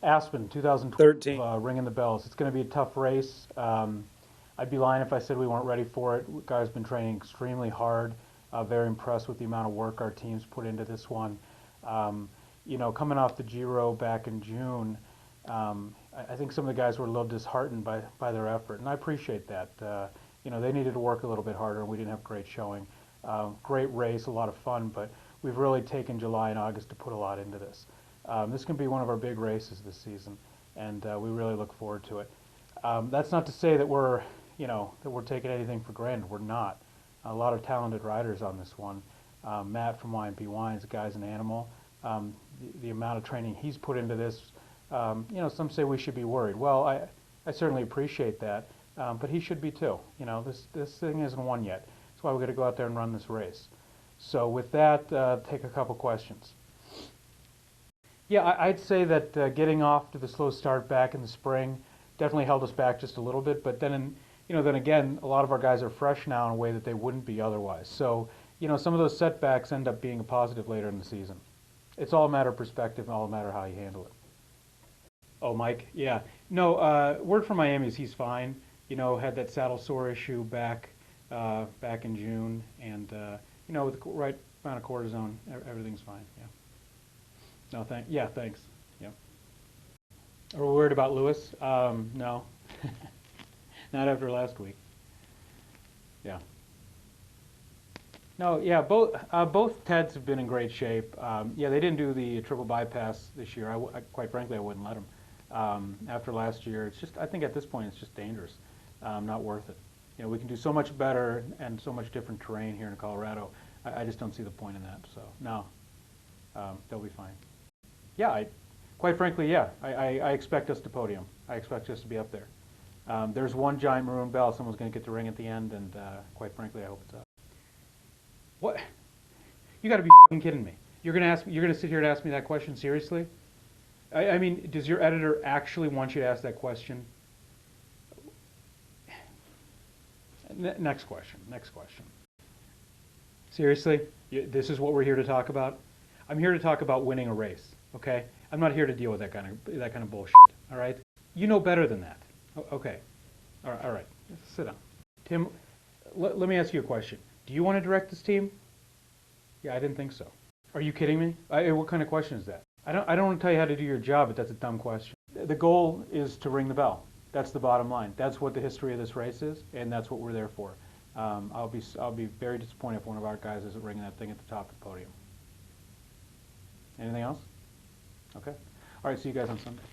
Aspen, 2012, 13. ringing the bells. It's going to be a tough race. I'd be lying if I said we weren't ready for it. Guys been training extremely hard. Very impressed with the amount of work our teams put into this one. Um, Coming off the Giro back in June, I think some of the guys were a little disheartened by their effort, and I appreciate that. They needed to work a little bit harder, and we didn't have great showing. Great race, a lot of fun, but we've really taken July and August to put a lot into this. This can be one of our big races this season, and we really look forward to it. That's not to say that we're taking anything for granted. We're not. A lot of talented riders on this one. Matt from Y&P Wines, the guy's an animal. The amount of training he's put into this, some say we should be worried. Well, I certainly appreciate that, but he should be too. This thing isn't won yet. That's why we've got to go out there and run this race. So with that, take a couple questions. Yeah, I'd say that getting off to the slow start back in the spring definitely held us back just a little bit. But then again, a lot of our guys are fresh now in a way that they wouldn't be otherwise. So, some of those setbacks end up being a positive later in the season. It's all a matter of perspective and all a matter of how you handle it. Oh, Mike, yeah. No, word from Miami is he's fine. Had that saddle sore issue back in June, and with the right amount of cortisone, everything's fine. Yeah. No, thanks. Yeah. Are we worried about Lewis? No, not after last week. Yeah. No, yeah, both Teds have been in great shape. Yeah, they didn't do the triple bypass this year. Quite frankly, I wouldn't let them. After last year, I think at this point it's just dangerous, not worth it. We can do so much better and so much different terrain here in Colorado. I just don't see the point in that. So no, they'll be fine. Yeah, quite frankly, yeah, I expect us to podium. I expect us to be up there. There's one giant maroon bell. Someone's going to get the ring at the end, and quite frankly, I hope it's up. What? You got to be fucking kidding me! You're going to ask? You're going to sit here and ask me that question seriously? I mean, does your editor actually want you to ask that question? Next question. Next question. Seriously? This is what we're here to talk about? I'm here to talk about winning a race. Okay? I'm not here to deal with that kind of bullshit. All right? You know better than that. Okay. All right. Sit down. Tim, let me ask you a question. Do you want to direct this team? Yeah, I didn't think so. Are you kidding me? What kind of question is that? I don't want to tell you how to do your job, but that's a dumb question. The goal is to ring the bell. That's the bottom line. That's what the history of this race is, and that's what we're there for. I'll be very disappointed if one of our guys isn't ringing that thing at the top of the podium. Anything else? Okay. All right. See you guys on Sunday.